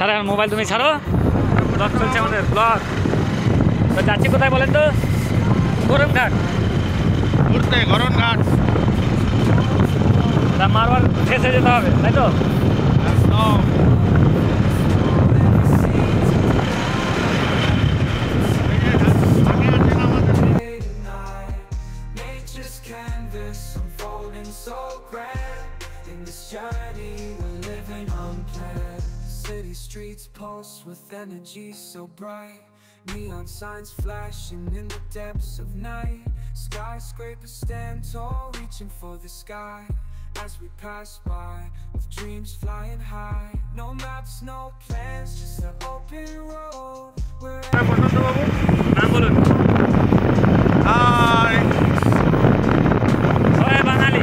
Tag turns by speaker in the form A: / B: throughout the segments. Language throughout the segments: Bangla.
A: ছাড়া মোবাইল তুমি ছাড়ো, ব্লগ চলছে আমাদের ব্লগ। তো যাচ্ছি কোথায় বলেন তো? গরমঘাট
B: ঘুরতে, গরমঘাট।
A: তা মারওয়ার শেষে যেতে হবে, তাই তো?
B: একদম।
C: City streets pulse with energy so bright, neon signs flashing in the depths of night. Skyscrapers stand tall, reaching for the sky as we pass by, with dreams flying high. No maps, no plans, just an open road where
A: নাম বলুন।
B: হাই।
A: ওই বাঙালি।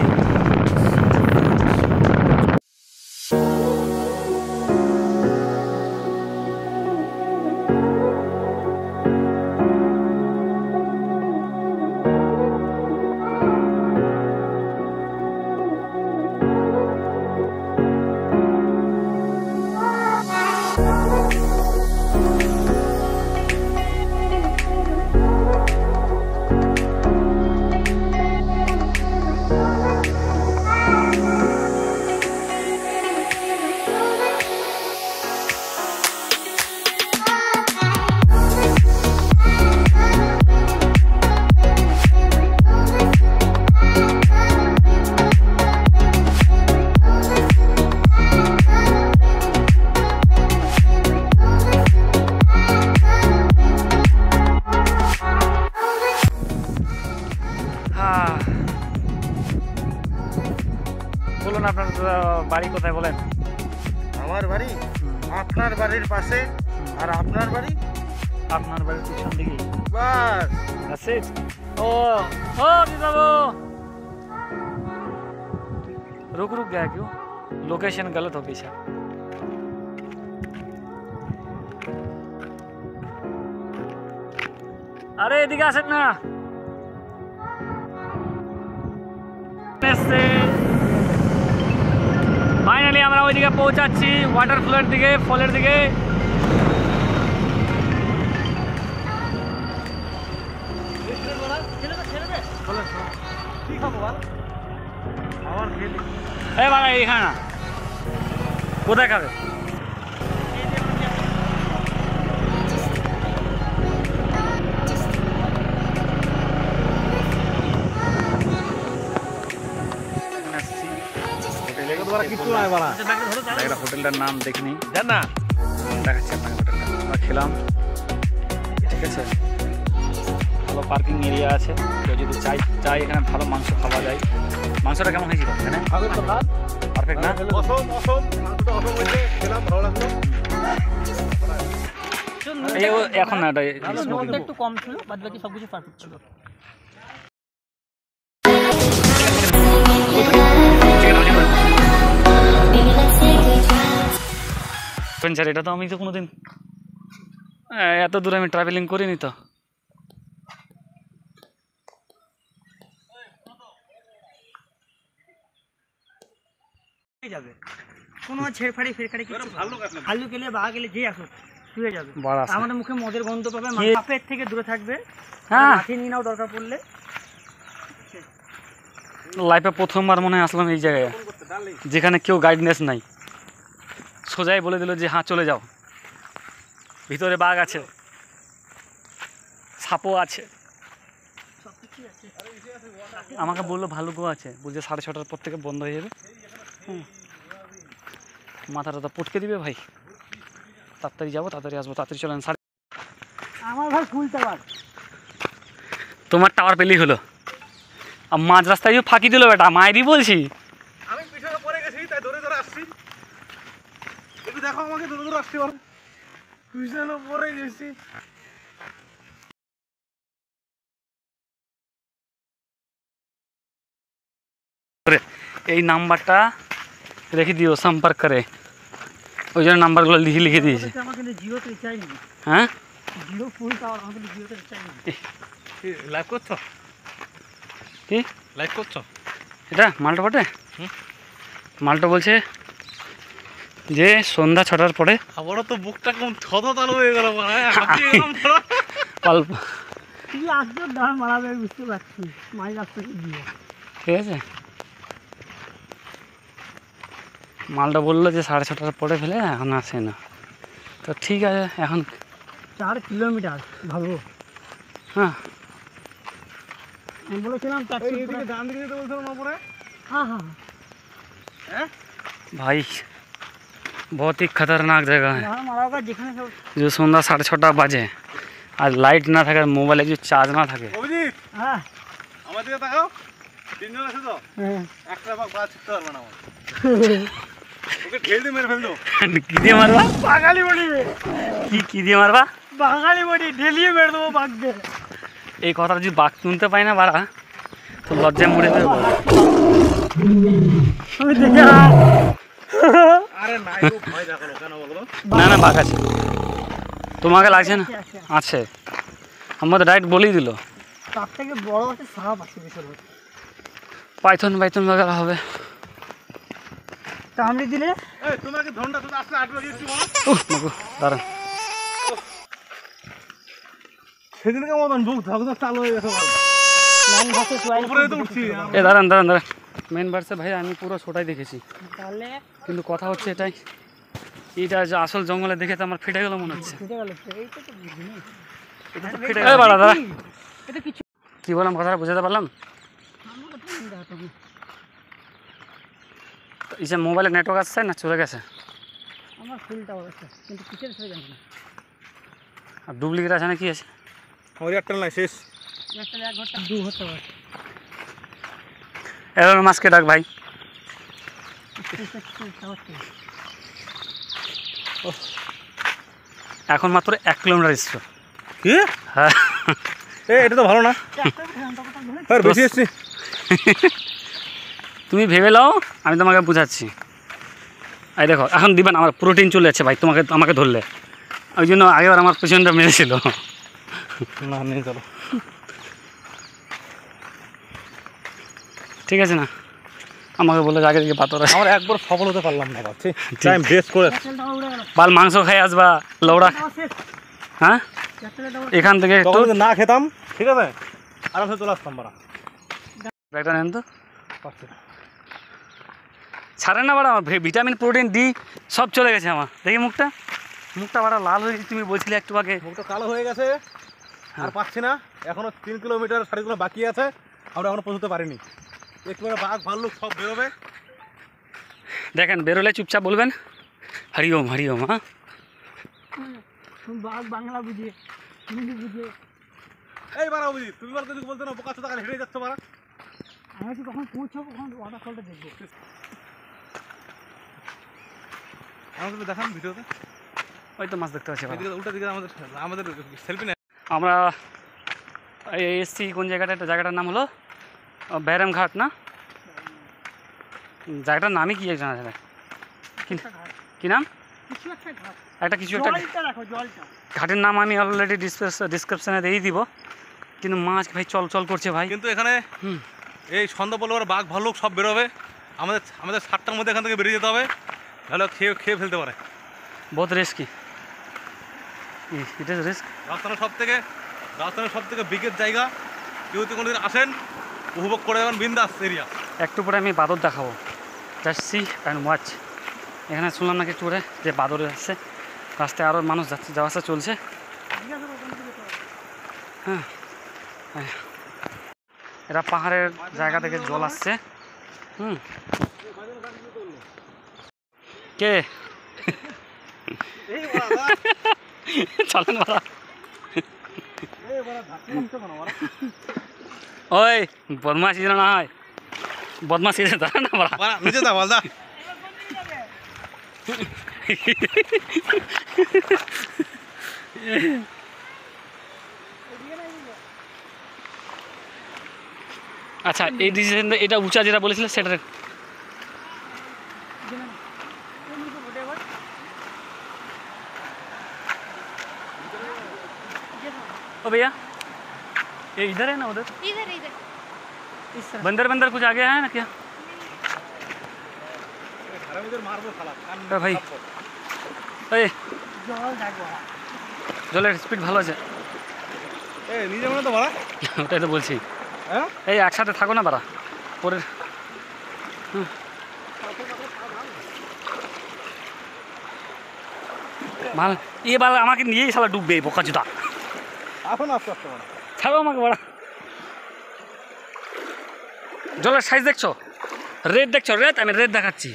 A: বলুন আপনার বাড়ি কোথায় বলেন?
B: আমার বাড়ি আপনার বাড়ির পাশে, আর আপনার বাড়ি
A: আপনার বাড়ির পিছন দিকে।
B: বাস।
A: That's it. ओ बाबू रुक गया क्यों? लोकेशन गलत हो पीछे। अरे এদিকে আসেন না। ফাইনালি আমরা ওইদিকে পৌঁছাচ্ছি, ওয়াটারফলের দিকে, ফলের দিকে। এখানে না, কোথায় খাবে? হোটেলটার নাম দেখিনি,
B: জান না,
A: দেখাচ্ছি আপনাকে হোটেলটা। আমরা খেলাম, ঠিক আছে, ভালো পার্কিং এরিয়া আছে। কেউ যদি চাই এখানে ভালো মাংস খাওয়া যায়। মাংসটা কেমন হয়েছিল এখানে? পারফেক্ট না? এখন না,
D: একটু কম ছিল, বাদ বাকি সবকিছু পারফেক্ট ছিল।
A: এটা তো আমি তো কোনোদিন এত দূরে আমি ট্রাভেলিং করিনি তো।
D: যাবে কোনো ছেড়ফাড়ি ফেরকাড়ি কিছু, ভাল্লু গেলে বাঘ গেলে যে আসুক শুয়ে যাবে। আমাদের মুখে মদের গন্ধ পাবে, সাপের থেকে দূরে থাকবে। হ্যাঁ, লাঠি নিয়ে নাও দরকার পড়লে।
A: লাইফে প্রথমবার মনে হয় আসলাম এই জায়গায়, যেখানে কেউ গাইডনেস নাই। সোজাই বলে দিল যে হ্যাঁ চলে যাও, ভিতরে বাঘ আছে, সাপও আছে। আমাকে বললো ভালুকও আছে, বলছে 6:30টার পর থেকে বন্ধ হয়ে যাবে। মাথাটা তো পটকে দিবে ভাই। তাড়াতাড়ি যাবো, তাড়াতাড়ি আসবো, তাড়াতাড়ি চলেন।
D: আমার ভাই ফুল টাওয়ার,
A: তোমার টাওয়ার পেলেই হলো। আর মাঝ রাস্তায় ফাঁকি দিল বেটা, মায়েরই বলছি।
B: আমি পিছনে পড়ে গেছি, তাই ধরে ধরে আসছি। একটু দেখো আমাকে, ধরে ধরে আসছি, পিছনে পড়ে গেছি।
A: এই নাম্বারটা রেখে দিও, সম্পর্ক করে। ওই জন্য নাম্বারগুলো লিখে দিয়েছে। হ্যাঁ,
D: জিরো ফুল টাওয়ার, আমাদের জিরোতে চাই না।
B: লাইভ করছো?
A: কি
B: লাইভ করছো?
A: এটা মালটা বটে। মালটা বলছে যে সন্ধ্যা 6টার পরে
B: আবারও তো বুকটা কেমন থততাল হয়ে গেল
D: কি আসবে দাঁড় মারাবে বুঝতে পারছি মাঝ রাস্তাতে দিয়ে।
A: ঠিক আছে, মালটা বললো যে 6:30টার পরে ফেলে এখন আসে না, তো ঠিক আছে এখন
D: 4 কিলোমিটার ভালো।
A: হ্যাঁ
D: আমি বলেছিলাম
B: ডান দিকে যেতে বলছিলাম না পরে।
D: হ্যাঁ হ্যাঁ
B: হ্যাঁ
A: भाई बहुत ही खतरनाक जगह है
D: দাঁড় মারাবে যেখানে সব।
A: जो সন্ধ্যা 6:30 বাজে আর লাইট না থাকে, মোবাইলে যদি চার্জ না থাকে।
B: অভিজিৎ
D: হ্যাঁ
B: আমার দিকে তাকাও, তিনজন আছে তো,
D: হ্যাঁ
B: একটা বাঘ শিখতে পারবে না আমার, ওকে ঢেল দিয়ে মেরে ফেলতো।
A: কি দিয়ে মারবা?
D: বাঙালি বড়ি,
A: কি দিয়ে মারবা?
D: বাঙালি বড়ি ঢেলিয়ে মেরে দেবো বাঘকে।
A: এই কথা যদি বাঘ শুনতে পাই না বাড়া, তো লজ্জায় মরে যাবো।
D: আমি দেখে
B: আরে নাই গো, ভয় দেখালো কেন বলো তো?
A: না না বাঘ আছে, তোমাকে লাগছে না? আছে, আমাদের রাইট বলেই দিল।
D: তার থেকে বড় আছে সাপ আছে বিশাল,
A: পাইথন বাগা হবে।
D: কামড়ে দিলে
B: এই তোমাকে ধনটা তো আসলে 8 বাজে একটু বলো।
A: মাগো দাঁড়ান,
B: সেদিনকে মতন বুক ধক ধক চালু হয়ে গেছে,
D: নাম ঘাসে সোয়াই
B: উপরে তো উঠছি।
A: এ দাঁড়ান মেন বার্সে ভাই আমি পুরো ছোটাই দেখেছি,
D: তাহলে
A: কিন্তু কথা হচ্ছে এটাই, এইটা যে আসল জঙ্গলে দেখে তো আমার ফেটে গেল মনে হচ্ছে।
D: ফেটে গেল, এইটা তো বুঝিনি।
A: এটা তো ফেটে গেল বাড়া দাঁড়া।
D: এটা কিছু
A: কি বললাম কথাটা বুঝাতে পারলাম?
D: আমরা তো দেখাতো না।
A: এই যে মোবাইলে নেটওয়ার্ক আসছে না চলে গেছে,
D: আমার ফুল টাওয়ার আছে কিন্তু কিসের সেটা জানি না।
A: আর ডুপ্লিকেট আছে না কি আছে?
B: আমার একটা নাই শেষ।
D: একটা 1 ঘন্টা 2 ঘন্টা আছে।
A: এরকম মাছকে ডাক ভাই। এখন মাত্র 1 কিলোমিটার এসছো।
B: কি?
A: হ্যাঁ
B: এটা তো ভালো না, আর বেশি এসছি।
A: তুমি ভেবে নাও, আমি তোমাকে বুঝাচ্ছি। এই দেখো এখন দিবেন, আমার প্রোটিন চলে যাচ্ছে ভাই আমাকে ধরলে, ওই জন্য আগেবার আমার পেছনটা মেরেছিল।
B: না নিয়ে চলো,
A: ঠিক আছে না, আমাকে বলে আগে দিকে পাথর আছে।
B: আমার একবার সফল হতে পারলাম না, ভাবছি টাইম বেস্ট করে।
A: বাল মাংস খাই আসবা লৌড়া। হ্যাঁ এখান থেকে একটু
B: তখন যদি না খেতাম ঠিক আছে আরামসে চলে আসতাম বাড়া।
A: ব্যাগটা নেন তো, ছাড়েন না বাড়া, ভিটামিন প্রোটিন ডি সব চলে গেছে আমার। দেখি মুখটা বাড়া লাল হয়ে গেছে, তুমি বলছিলে একটু আগে।
B: মুখটা কালো হয়ে গেছে, আর পাচ্ছি না, এখনো 3 কিলোমিটার 4.5 কিলোমিটার বাকি আছে, আমরা এখনো পৌঁছতে পারিনি। একবারে বাঘ ভাল্লুক সব বেরোবে।
A: দেখেন বেরোলে চুপচাপ বলবেন হরিওম হরিওম। হ্যাঁ
D: বাঘ বাংলা বুঝিয়ে হিন্দি বুঝিয়ে।
B: এই বাড়া অভিজিৎ, তুমি বলতে বলতে না বোকা চোদা হেঁটে যাচ্ছ বাড়া।
D: আমি তো কখন পৌঁছাবো, কখন ওয়াটারফলটা দেখবো।
B: আমাকে তো দেখান ভিডিওতে,
A: ওই তো মাছ দেখতে পাচ্ছি।
B: উল্টা দিকে আমাদের সেলফি নেয়।
A: আমরা এসছি কোন জায়গাটা, একটা জায়গাটার নাম হলো ব্যারাম ঘাট না, জায়গাটার নামই কি জানা যায়? কি নাম? কিছু একটা ঘাটের নাম আমি অলরেডি ডিসক্রিপশনে দিয়ে দিব, কিন্তু মাছ ভাই চল করছে ভাই।
B: কিন্তু এখানে এই সন্ধ্যা পড়লে বাঘ ভাল্লুক সব বেরোবে, আমাদের 7টার মধ্যে এখান থেকে বেরিয়ে যেতে হবে, তাহলে খেয়ে ফেলতে পারে।
A: বহুত রিস্কি, এটা রিস্ক।
B: রাজস্থানের সব থেকে বিগের জায়গা, কেউ তো কোনোদিন আসেন উপভোগ করে যাবেন, বিন্দাস এরিয়া।
A: একটু পরে আমি বাদর দেখাবো, জাস্ট সি অ্যান্ড ওয়াচ। এখানে শুনলাম নাকি একটু পরে যে বাদর আসছে, রাস্তায় আরও মানুষ যাওয়া আসা চলছে। হ্যাঁ এটা পাহাড়ের জায়গা থেকে জল আসছে। কে চলেন বাড়া, ওই বদমাশি যেন না হয়, বদমাশি দাঁড়া না বাড়া,
B: নিচে দা বলদা।
A: আচ্ছা এই ডিসিশন, এটা উঁচা যেটা বলেছিল সেটা ओ भैया ये इधर है ना उधर?
E: इधर
A: बंदर कुछ आगे है ना क्या? ভাই এই জলের স্পিড ভালো আছে
B: নিজে মনে তো বাড়া
A: ওটাই তো বলছি
B: হ্যাঁ
A: এই একসাথে থাকো না বাড়া পরের ভালো এবার আমাকে নিয়েই শালা ডুববে বোকা জুতা
B: এখন আস্তে আস্তে বাড়া
A: ছাড়ো আমাকে বাড়া জলের সাইজ দেখছো রেড দেখছো রেড আমি রেড দেখাচ্ছি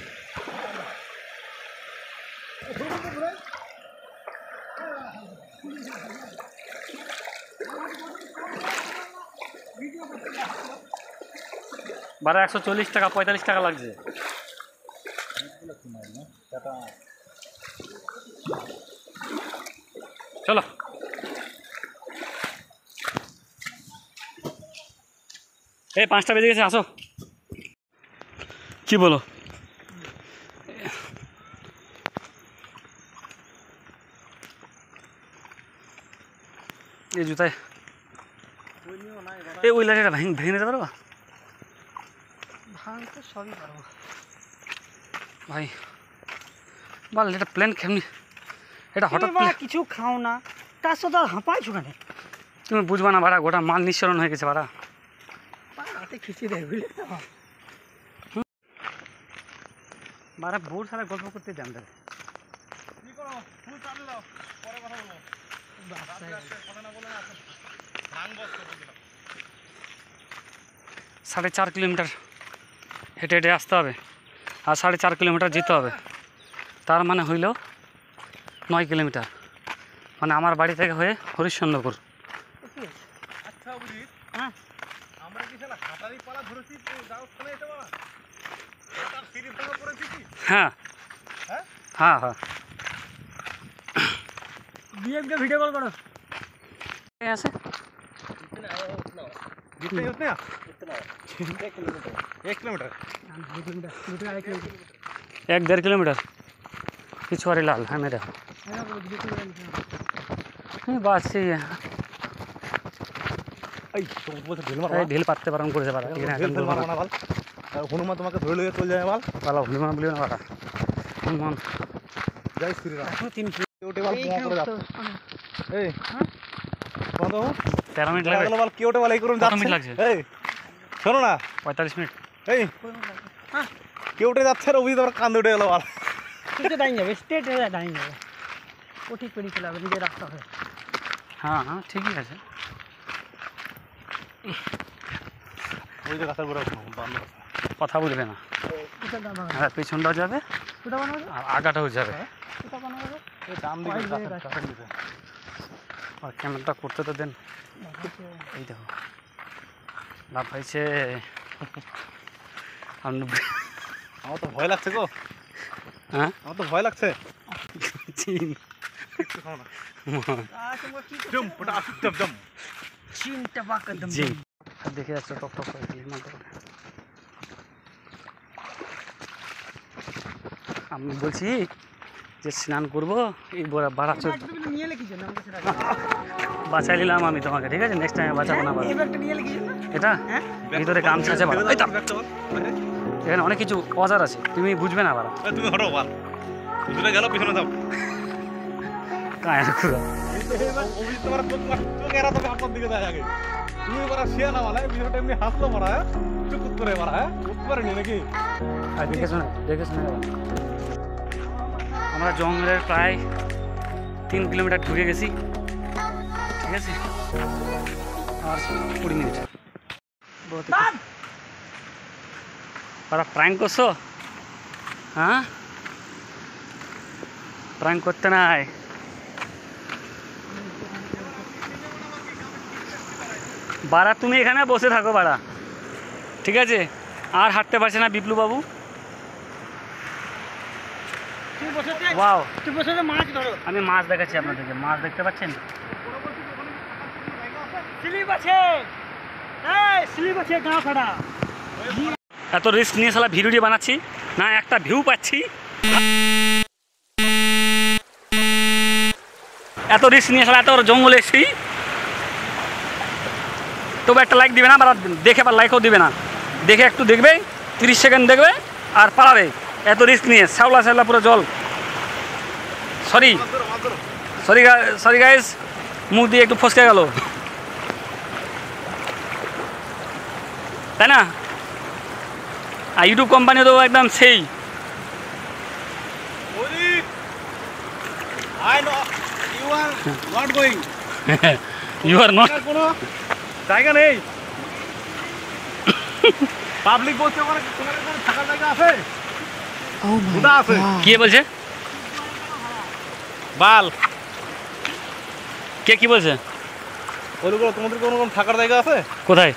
A: বারা 140 টাকা 45 টাকা লাগছে চলো এই 5টা বেজে গেছে আসো কি বলো এই জুতায় এই ওই লাঠিটা ভেঙে নিতে পারবা
D: ভাঙতে সবই পারবো
A: ভাই বল এটা প্লেন কেমনি এটা হঠাৎ
D: কিছু খাও না তার সাথে হাঁপাইছো কেন
A: তুমি বুঝবা না বাড়া গোটা মাল নিঃসরণ হয়ে গেছে বাড়া
D: হাতে খিচে দেয় বুঝলে
A: বাড়া বোর সারা গল্প করতে জানতে
B: কি করো ফুল চালিয়ে দাও পরে কথা বলবো কথা না বলে না ভাঙবো দিলাম
A: 4.5 কিলোমিটার হেঁটে হেঁটে আসতে হবে আর 4.5 কিলোমিটার যেতে হবে তার মানে হইল 9 কিলোমিটার মানে আমার বাড়ি থেকে হয়ে হরিশ্চন্দ্রপুর
B: আচ্ছা বুঝি
D: হ্যাঁ
B: আমরা কি শালা হাতারি পালা ধরেছি যাও শুনে এসে বাবা হাতার সিঁড়ি ভাঙা পড়েছি কি
A: হ্যাঁ
B: হ্যাঁ
A: হ্যাঁ হ্যাঁ
D: বিএমকে ভিডিও কল করো
A: আছে
B: जितने उतने कितना 1 किलोमीटर
A: 1.5 किलोमीटर पिछवाड़ी लाल है मेरा बस यही है
B: এই সমুদ্র ঢিল মারবা
A: ঢিল পাততে পারম করে পারা
B: ঢিল মারবা না বল হনুমান তোমাকে ধরে লয়ে চলে যায় বল
A: ভালো হনুমান বলিও না পারা হনুমান
B: জয় শ্রীরাম
A: এখন 3
B: ওটে বল পোয়া করে যাচ্ছে এই কত
A: 13 মিনিট লাগবে
B: বল কি ওটে বল এই করুন
A: কত মিনিট লাগছে?
B: এই শোনো না
A: 45 মিনিট
B: এই
D: হ্যাঁ
B: কি ওটে যাচ্ছে আর অভিজিৎ আমার কান উঠে গেল বল
D: ঠিক দাঁড়িয়ে যাবে স্ট্রেট হয়ে দাঁড়িয়ে যাবে ও ঠিক করে চলে যাবে নিজের রাস্তা হয়ে
A: হ্যাঁ হ্যাঁ ঠিকই আছে
B: ওই যে গাছের গোড়া বন্ধ
A: কথা বলবে না
D: কোথা দাম
A: হ্যাঁ পিছনটাও যাবে
D: কোথা বানাবো
A: আর আগাটাও যাবে
D: কোথা বানাবো
B: এই ডান দিকে গাছের দিকে
A: আর ক্যামেরাটা করতে তো দেন এই দেখো লাভ হয়েছে
B: আমার তো ভয় লাগছে গো
A: হ্যাঁ
B: আমার তো ভয় লাগছে
A: চিন
B: কিছু খাও না জম ওটা আসুক জম জম
D: চিনটা বাঁকা দম
A: জি দেখে যাচ্ছ টক টক করে আমি বলছি যে স্নান করবো এই বাড়া চোখ
D: নিয়ে এলে কি জন্য আমাকে সেটা
A: বাঁচাই নিলাম আমি তোমাকে ঠিক আছে নেক্সট টাইম বাঁচাবো না
D: এই ব্যাগটা নিয়ে এলে কি জন্য
A: এটা
D: হ্যাঁ
A: ভিতরে গামছা আছে বাড়া এই তো এখানে অনেক কিছু অজার আছে তুমি বুঝবে না বাড়া
B: তুমি হটো বল দুটো গেল পিছনে যাও
A: কায়া খুঁড়া
B: অভিজিৎ তোমার চোখ এরা তোকে আপনার দিকে যায় আগে তুমি এবার শিয়া না বলা বিষয়টা এমনি হাসলো মারা চুকুত করে মারা হ্যাঁ বুঝতে পারেনি নাকি
A: আর দেখে শুনে আমরা জঙ্গলের প্রায় 3 কিলোমিটার ঢুকে গেছি ঠিক আছে আর 20 মিনিট ওরা প্র্যাঙ্ক করছো হ্যাঁ প্র্যাঙ্ক করতে নাই বাড়া তুমি এখানে বসে থাকো বাড়া ঠিক আছে আর হাঁটতে পারছে না বিপ্লু বাবু ওয়াও
D: তুই বসে মাছ ধরো
A: আমি মাছ দেখাচ্ছি আপনাদেরকে মাছ দেখতে পাচ্ছেন
D: স্লিপ আছে এই স্লিপ আছে গাঁ ফাড়া
A: এত রিস্ক নিয়ে সালা ভিডিও বানাচ্ছি না একটা ভিউ পাচ্ছি এত রিস্ক নিয়ে সালা এত জঙ্গলে এসছি তবে একটা লাইক দিবে না বা দেখে আবার লাইকও দিবে না দেখে একটু দেখবে 30 সেকেন্ড দেখবে আর পালাবে এত রিস্ক নিয়ে শ্যাওলা শ্যাওলা পুরো জল। সরি সরি সরি গাইস, মুখ দিয়ে একটু ফসকে গেল, তাই না? আর ইউটিউব কোম্পানি তো একদম সেই ইউ আর নট।
B: কোনো জায়গা নেই, পাবলিক বলছে ওখানে তোমার এখানে থাকার জায়গা আছে, আছে।
A: কে বলছে?
B: বাল
A: কে কি বলছে?
B: ওইগুলো তোমাদের কোনো কোনো থাকার জায়গা আছে
A: কোথায়?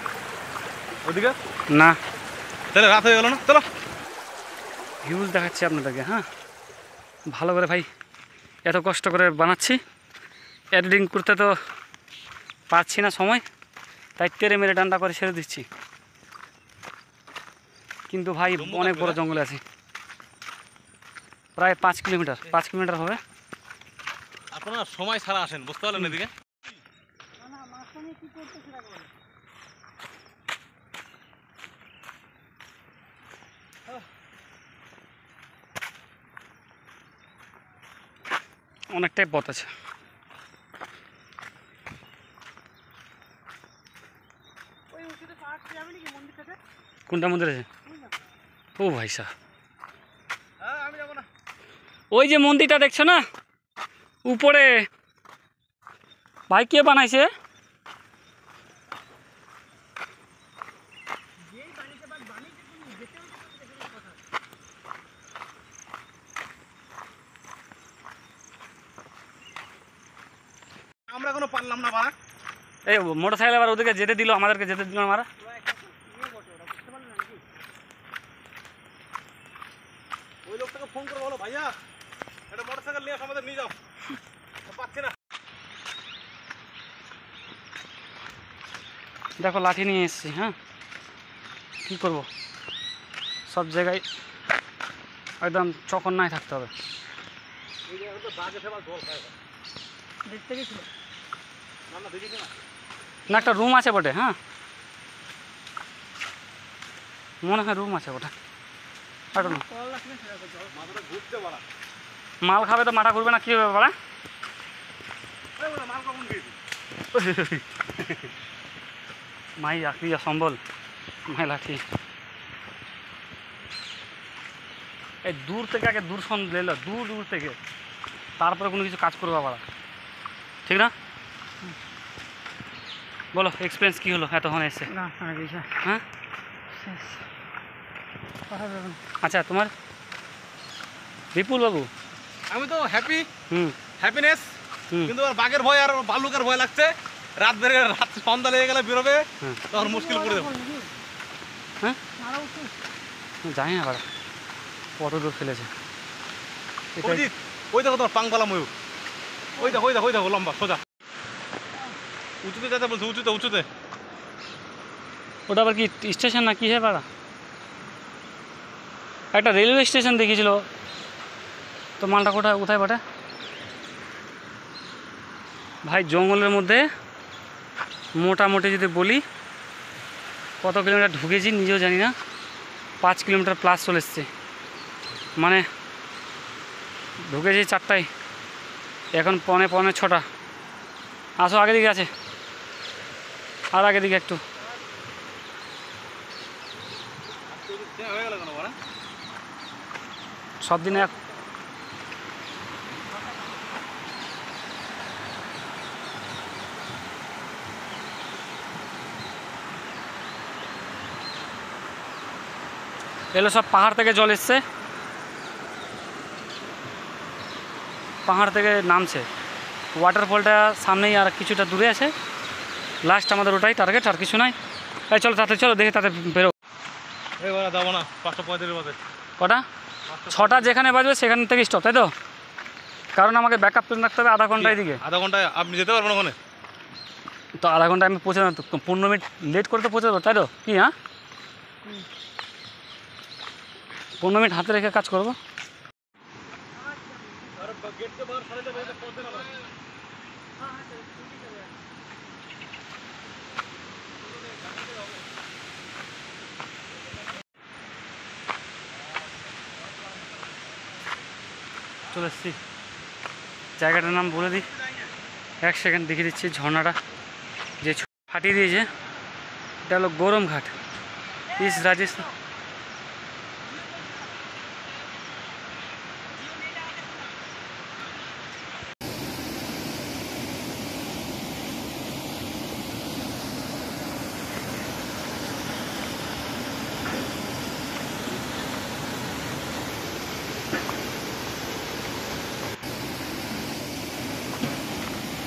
B: ওদিকে
A: না,
B: তাহলে রাত হয়ে গেল না, চলো।
A: ভিউজ দেখাচ্ছি আপনাদেরকে। হ্যাঁ, ভালো করে ভাই, এত কষ্ট করে বানাচ্ছি, এডিটিং করতে তো পারছি না সময়, তাই তেরে মেরে ডান্ডা করে ছেড়ে দিচ্ছি। কিন্তু ভাই অনেক বড় জঙ্গলে আছি, প্রায় 5 কিলোমিটার হবে।
B: আপনারা সময় ছাড়া আসেন, বুঝতে পারলেন এদিকে।
A: অনেকটাই পথ আছে। কোনটা মন্দির আছে? ও ভাই সাহ,
B: আমি যাবো না।
A: ওই যে মন্দিরটা দেখছো না উপরে, ভাই কে বানাইছে?
B: আমরা এখনো পারলাম না বাড়া।
A: এই মোটর সাইকেল আবার ওদেরকে যেতে দিল, আমাদেরকে যেতে দিল না মারা।
B: ওই লোকটাকে ফোন করে বলো, ভাইয়া একটা মোটরসাইকেল নিয়ে আমাদের নিয়ে যাও, পাচ্ছি না।
A: দেখো লাঠি নিয়ে এসেছি। হ্যাঁ, কী করবো, সব জায়গায় একদম চকন্নায় থাকতে হবে।
B: এই জায়গায় তো বাঘ এসে আবার জল খায়,
D: দেখতে গেছিল
B: না দেখেছি না।
A: না, একটা রুম আছে বটে। হ্যাঁ, মনে হয় রুম আছে ওটা,
B: মাথাটা ঘুরতে বাড়া,
A: মাল খাবে তো মাথা ঘুরবে না, কী হবে বাড়া?
B: মাল কখন খেয়েছি?
A: মাই আখরি সম্বল মাই লাঠি। এই দূর থেকে আগে দূরশন লেলো, দূর দূর থেকে, তারপরে কোনো কিছু কাজ করবা বাড়া, ঠিক না? বলো এক্সপিরিয়েন্স কী হলো এতক্ষণ এসে?
D: না
A: হ্যাঁ, আচ্ছা তোমার বিপুল বাবু?
B: আমি তো হ্যাপি,
A: হুম
B: হ্যাপিনেস,
A: হুম
B: কিন্তু আর বাঘের ভয় আর ভালুকের ভয় লাগছে। রাত সন্ধ্যা লেগে গেলে বেরোবে,
A: হুম।
B: তখন মুশকিল পড়ে যাবে।
A: হ্যাঁ, জানি না বাড়া কত দূর ফেলেছে।
B: অভিজিৎ, ওই দেখো তোমার পাংপালা ময়ূর, ওই দেখো লম্বা সোজা, উঁচুতে যেতে বলছে, উঁচুতে।
A: ওটা আবার কি স্টেশন না কি হে বাড়া? একটা রেলওয়ে স্টেশন দেখিয়েছিল তো, মালটা কোথায় বটে ভাই? জঙ্গলের মধ্যে মোটামুটি যদি বলি কত কিলোমিটার ঢুকেছি নিজেও জানি না, 5 কিলোমিটার প্লাস চলে এসছে। মানে ঢুকেছি 4টায়, এখন পৌনে 6টা। আসো আগে দিকে আছে, আর আগে দিকে একটু। সব দিনে এগুলো সব পাহাড় থেকে জল এসছে, পাহাড় থেকে নামছে। ওয়াটারফলটা সামনেই আর কিছুটা দূরে আছে, লাস্ট আমাদের ওটাই টার্গেট, আর কিছু নাই। এই চলো তাতে, চলো দেখে তাতে বেরো।
B: এবার যাবো না, 5:35 বাজে।
A: কটা? 6টা যেখানে বাজবে সেখান থেকে স্টপ, তাই তো? কারণ আমাকে ব্যাকআপ প্ল্যান রাখতে হবে আধা ঘন্টা এদিকে।
B: আধা ঘন্টায় আপনি যেতে পারবেন ওখানে?
A: তো আধা ঘন্টা আমি পৌঁছে না, তো 15 মিনিট লেট করে তো পৌঁছে দেবো, তাই তো? কি হ্যাঁ, 15 মিনিট হাতে রেখে কাজ করবো। চলে এসছি। জায়গাটার নাম বলে দিই, 1 সেকেন্ড দেখিয়ে দিচ্ছি। ঝর্ণাটা যে ফাটিয়ে দিয়েছে এটা হলো গরম ঘাট, ইস্ট রাজস্থান।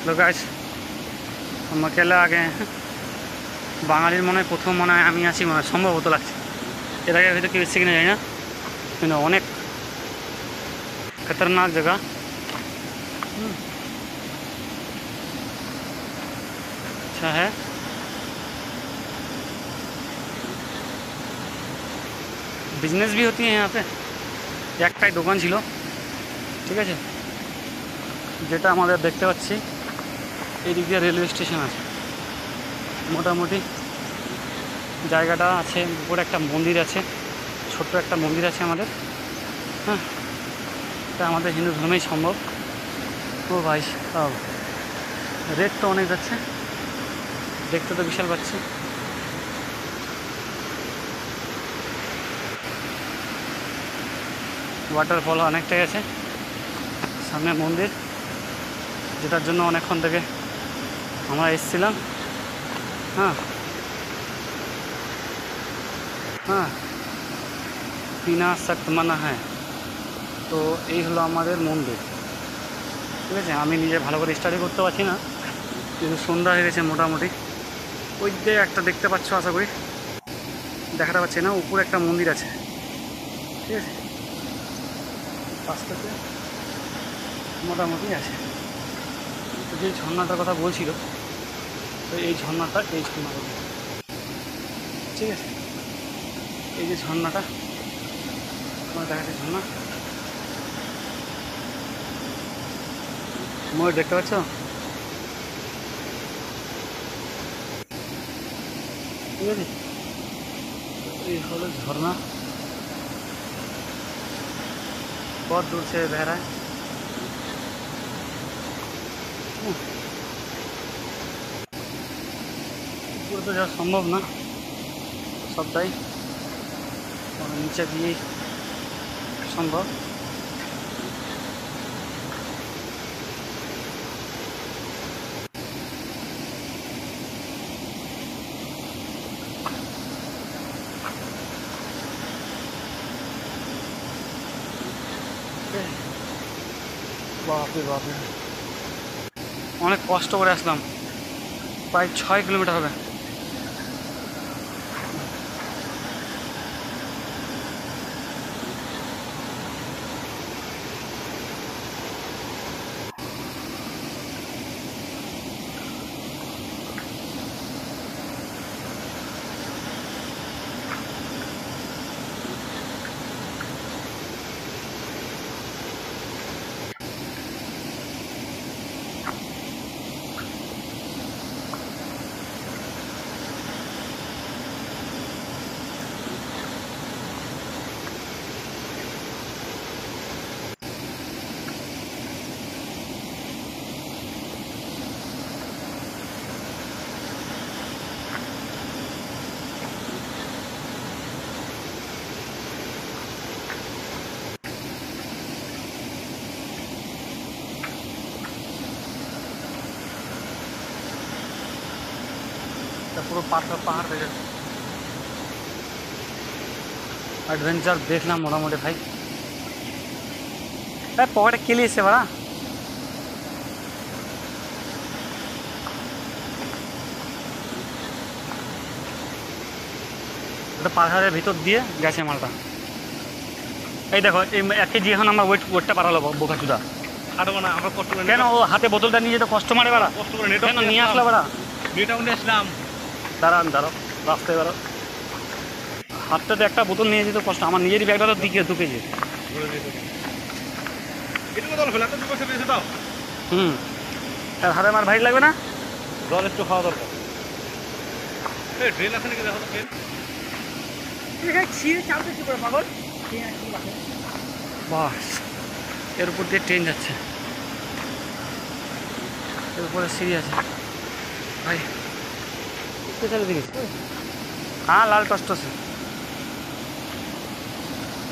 A: তো গাইস हम अकेला आ गए हैं। বাঙালির মনে হয় প্রথম মনে হয় আমি আছি, মনে হয় সম্ভবত লাগছে। এর আগে হয়তো কেউ এসছে কিনা জানি না, কিন্তু অনেক खतरनाक जगह। अच्छा है। बिजनेस भी होती है यहाँ पे। একটাই দোকান ছিল, ঠিক আছে, যেটা আমাদের দেখতে পাচ্ছি এই দিক দিয়ে রেলওয়ে স্টেশন আছে। মোটামুটি জায়গাটা আছে, উপরে একটা মন্দির আছে, ছোট্ট একটা মন্দির আছে আমাদের। হ্যাঁ, এটা আমাদের হিন্দু ধর্মেই সম্ভব। ও ভাই, রেট তো অনেক যাচ্ছে, দেখতে তো বিশাল পাচ্ছি। ওয়াটারফল অনেকটাই আছে, সামনে মন্দির, যেটার জন্য অনেকক্ষণ থেকে আমরা এসেছিলাম। হ্যাঁ হ্যাঁ, বিনা শক্ত মানা হ্যাঁ। তো এই হলো আমাদের মন্দির, ঠিক আছে। আমি নিজে ভালো করে স্টাডি করতে পারছি না, কিন্তু সন্ধ্যা হয়ে গেছে মোটামুটি। ওই যে একটা দেখতে পাচ্ছ, আশা করি দেখাতে পাচ্ছি না, উপরে একটা মন্দির আছে, ঠিক আছে, পাশটাতে মোটামুটি আছে। তো যে ঝর্ণাটার কথা বলছিল, তো এই ঝর্ণাটা, ঠিক আছে, এই যে ঝর্ণাটা তোমার দেখাচ্ছে, ঝর্ণা ময়ূর দেখতে পাচ্ছ, ঠিক আছে। এই হলো ঝর্ণা, बहुत दूर से बह रहा है। ऊपर तो যাওয়া সম্ভব না সবটাই, নিচে দিয়েই সম্ভব। বাপরে বাপরে, অনেক কষ্ট করে আসলাম, প্রায় 6 কিলোমিটার হবে। পুরো পাহাড় দেখে অ্যাডভেঞ্চার দেখলাম মোটামুটি ভাই। পকেটে কেলি এসে বাড়া, ওটা পাহাড়ের ভিতর দিয়ে গেছে মালটা। এই দেখো, এই 1 কেজি এখন আমরা ওয়েটটা পাঠালো বোকাচুদা। কেন ও হাতে বোতলটা নিয়ে যেতে কষ্ট মারে বাড়া, কেন নিয়ে আসলো বাড়া?
B: আসলাম,
A: দাঁড়ান রাস্তায় বেরো, হাতটাতে একটা বোতল নিয়ে যেতে কষ্ট। আমার নিজেরই ব্যাগটা তো 2 কেজি। আর হাতে আমার ভারী লাগবে না?
B: জল একটু খাওয়া দরকার। ট্রেন আছে নাকি দেখো, ট্রেন
D: ছিঁড়ে চালতেছি করে পাগল।
A: বাস, এর উপর দিয়ে ট্রেন যাচ্ছে, এর উপরে সিঁড়ি আছে ভাই। চলে দেখিস, হ্যাঁ লাল টস্ট আছে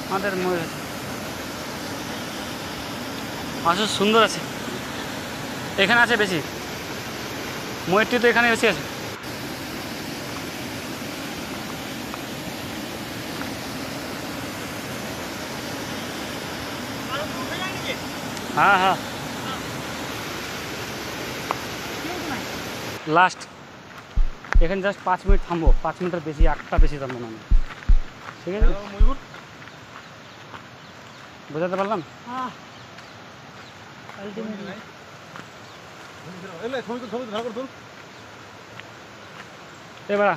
A: আমাদের ময়ূর আছে, আসলে সুন্দর আছে। এখানে আছে বেশি, ময়ূরটি তো এখানে বেশি আছে। हाँ हाँ लास्ट এখানে জাস্ট 5 মিনিট থামবো, 5 মিনিটের বেশি, একটা বেশি থামবো না, ঠিক আছে? বোঝাতে পারলাম? এবার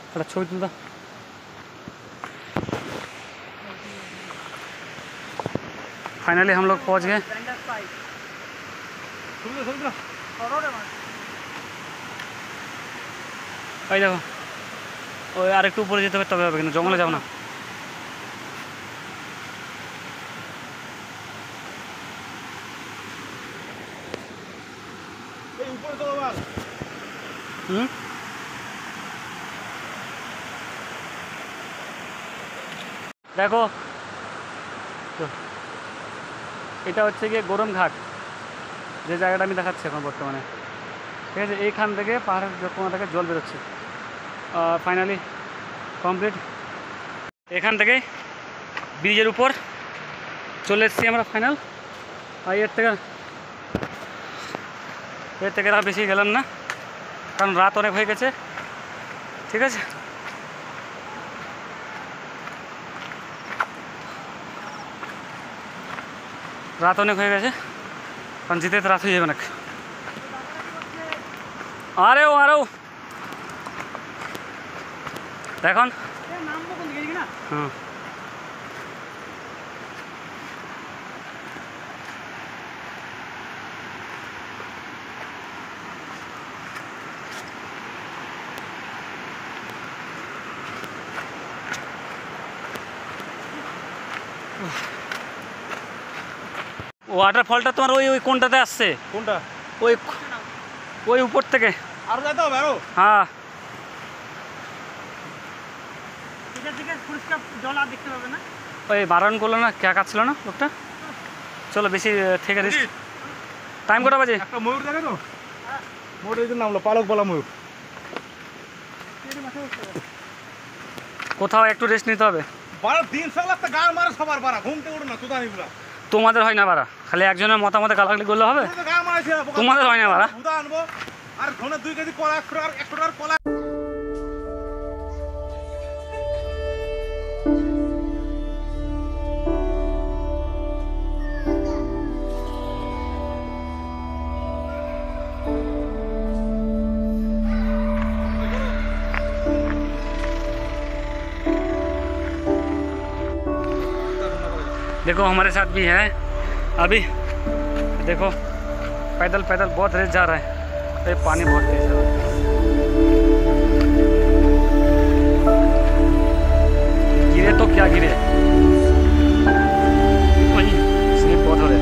A: একটা ছবি তুলতা। फाइनली हम लोग पहुंच गए। ওই দেখো, ওই আরেকটু উপরে যেতে হবে, তবে হবে, কিন্তু জঙ্গলে যাবো না। দেখো এটা হচ্ছে গিয়ে গরম ঘাট, যে জায়গাটা আমি দেখাচ্ছি এখন বর্তমানে, ঠিক আছে? এইখান থেকে পাহাড়ের কোণা থেকে জল বেরোচ্ছে। Finally complete. এখান থেকে ব্রিজের উপর চলে এসেছি আমরা ফাইনাল। আর এর থেকে আর বেশি গেলাম না, কারণ রাত অনেক হয়ে গেছে, ঠিক আছে? রাত অনেক হয়ে গেছে, কারণ যেতে তো রাত হয়ে যাবে না। আরেও দেখুন, হ্যাঁ ওয়াটারফলটা তোমার ওই ওই কোনটাতে আসছে?
B: কোনটা?
A: ওই ওই উপর থেকে
B: আরো যেতে হবে আরো?
A: হ্যাঁ, ওই বারণ করলো না, কে কাটছিল না লোকটা? চলো বেশি থেকে রিস্ক। টাইম কটা বাজে?
B: একটা ময়ূর দেখে তো, ময়ূরের নাম হলো পালক বলা ময়ূর।
A: কোথাও একটু রেস্ট নিতে হবে।
B: 12 সাল একটা গান মারা সবার বাড়া, ঘুমতে উঠো না চুদানিগুলা।
A: তোমাদের হয় না বাড়া, খালি একজনের মতামতে গালাগালি করলে হবে? তোমাদের হয় না বাড়া।
B: আনবো আর ঘনে 2 কেজি কলা, 100 টাকার কলা।
A: देखो हमारे साथ भी है अभी, देखो पैदल पैदल बहुत रेस जा रहा है, तो पानी बहुत तेज है। गिरे तो क्या गिरे, वही स्लिप बहुत हो रहे।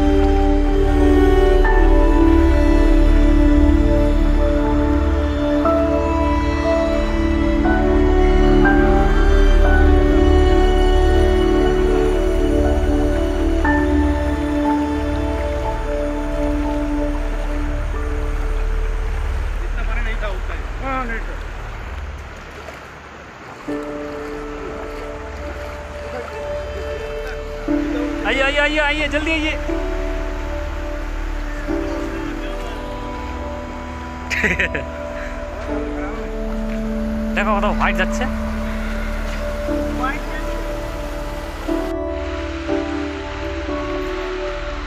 A: आइए आइए आइए आइए जल्दी आइए। देखो तो व्हाइट যাচ্ছে।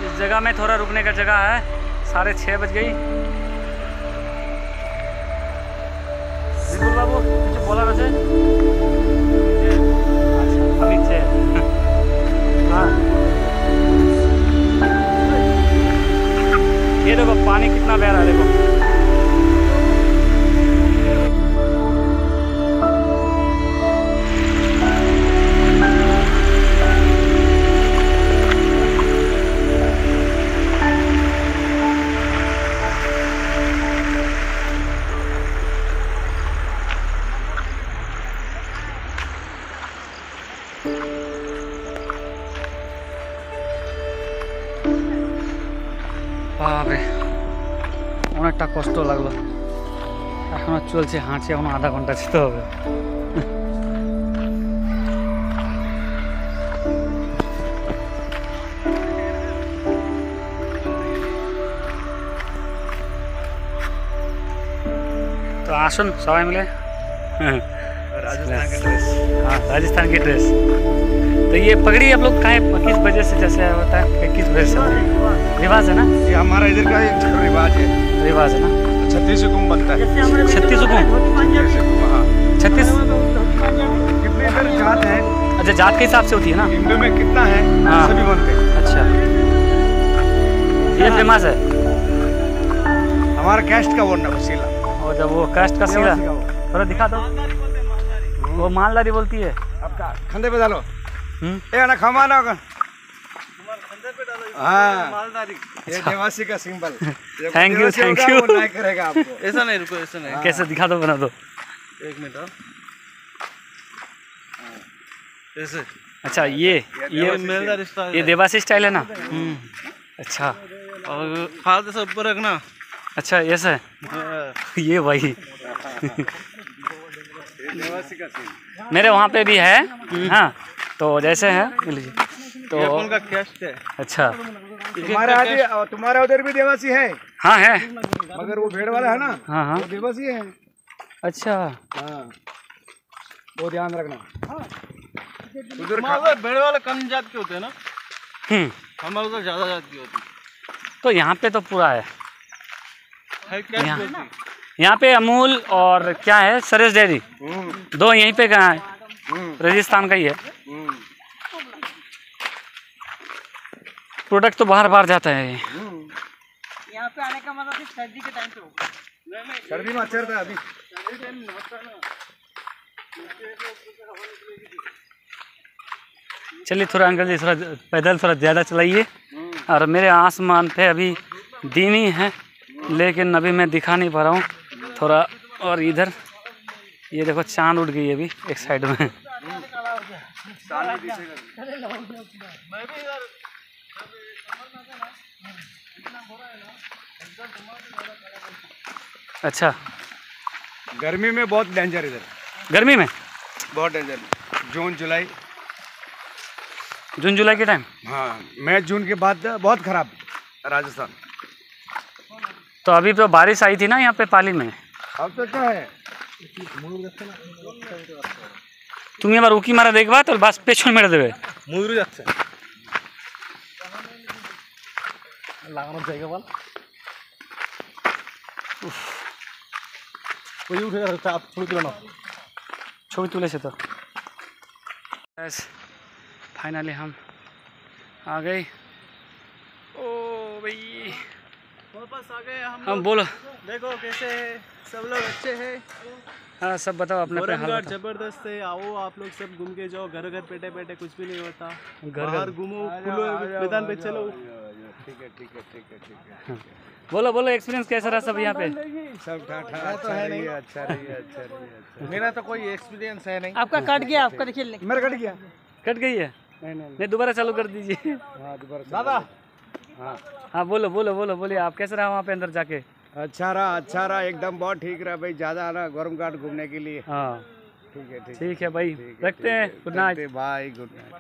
A: इस जगह में थोड़ा रुकने का जगह है, 6:30 बज गई। बिल्कुल बाबू कुछ बोला वैसे? अच्छा नीचे हाँ, ये देखो पानी कितना बह रहा है, देखो বাপরে অনেকটা কষ্ট লাগলো, এখনো চলছে, হাঁটছে, এখনো আধা ঘন্টা যেতে হবে। तो आसन सबाई मिले राजस्थान की ड्रेस। तो ये पगड़ी आप लोग काहे किस वजह से जैसे होता है कि किस वजह से रिवाज है ना?
B: ये हमारा इधर का एक रिवाज है
A: ना?
B: 36 हुकुम बनता है।
A: 36 हुकुम?
B: हाँ
A: 36
B: कितने इधर जात है,
A: अच्छा जात के हिसाब से होती है ना?
B: हिंदू में कितना है
A: हाँ।
B: सभी बनते हैं।
A: अच्छा ये फेमस है
B: हमारा कैस्ट का वर्णन वसीला,
A: और जब वो कास्ट का सीला थोड़ा दिखा दो, वो मालदारी बोलती है।
B: आपका खंदे पे डालो ये ना खमाना होगा। हाँ मालदारी ये देवासी का सिंबल।
A: थैंक यू
B: नहीं करेगा आपको। ऐसा नहीं, रुको ऐसा नहीं।
A: कैसे दिखा दो, बना दो।
B: एक मिनट ऐसे।
A: अच्छा ये
B: मालदारी स्टाइल,
A: ये देवासी स्टाइल है ना? अच्छा
B: और हाथ से ऊपर रखना।
A: अच्छा ऐसा है ये भाई
B: देवासी का सीन
A: मेरे वहाँ पे भी है। हाँ तो जैसे है लीजिए तो
B: उनका कैस्ट है।
A: अच्छा
B: तुम्हारा उधर भी देवासी है?
A: हाँ है,
B: मगर वो भेड़ वाला है ना,
A: हाँ हाँ
B: वो देवासी है।
A: अच्छा
B: हाँ वो ध्यान रखना। उधर भेड़ वाले कम जात के होते हैं ना, हमारे उधर ज्यादा जात की होती
A: तो यहाँ पे तो पूरा है।
B: है।
A: यहाँ पे अमूल और क्या है सरेस डेयरी, दो यहीं पे कहाँ है, राजस्थान का ही है। प्रोडक्ट तो बाहर बाहर जाता है।
D: यहाँ पे आने का मतलब सिर्फ सर्दी के टाइम पे होगा।
B: सर्दी में अच्छा रहता है अभी।
A: चलिए थोड़ा अंकल जी थोड़ा पैदल थोड़ा ज़्यादा चलाइए। और मेरे आसमान पे अभी दिन ही है, लेकिन अभी मैं दिखा नहीं पा रहा हूँ थोड़ा। और इधर ये देखो चांद उड़ गई है अभी एक साइड में। अच्छा
B: गर्मी में बहुत डेंजर इधर,
A: गर्मी में
B: बहुत डेंजर। जून जुलाई
A: के टाइम।
B: हाँ मई जून के बाद बहुत खराब राजस्थान।
A: तो अभी तो बारिश आई थी ना यहाँ पे पाली में।
B: अब तो क्या है
A: তুমি আবার উকি মারা দেখবা তোর বাস পেছন মেরে দেবে।
B: ময়ূর যাচ্ছে লাগানোর জায়গা বল। ওই উঠে যাচ্ছে, চাপ ছবি তুলে নাও।
A: ছবি তুলেছে তো। फाइनली हम आ गए। ओ भाई
B: वापस आ गए
A: हम बोलो।
B: देखो कैसे है सब लोग, अच्छे हैं।
A: हाँ सब बताओ अपने अपने हाल बताओ।
B: जबरदस्त है, आओ आप लोग सब घूम के जाओ। घर घर पेटे पेटे कुछ भी नहीं होता,
A: घर
B: बाहर घूमो, खुलो मैदान पे चलो। ठीक है।
A: बोलो बोलो एक्सपीरियंस कैसा रहा सब यहाँ पे?
B: सब अच्छा रही है, अच्छा रही है। मेरा तो कोई एक्सपीरियंस है नहीं।
D: आपका कट गया, आपका देखिए
B: मेरा कट गया।
A: कट गई है? नहीं दोबारा चालू कर दीजिए।
B: हाँ दोबारा दादा।
A: हाँ बोलिए आप कैसे रहा वहाँ पे अंदर जाके?
B: अच्छा रहा एकदम, बहुत ठीक रहा भाई। ज्यादा आना गरम घाट घूमने के लिए।
A: हाँ
B: ठीक है
A: ठीक है भाई, रखते हैं। Good night
B: bye, good night.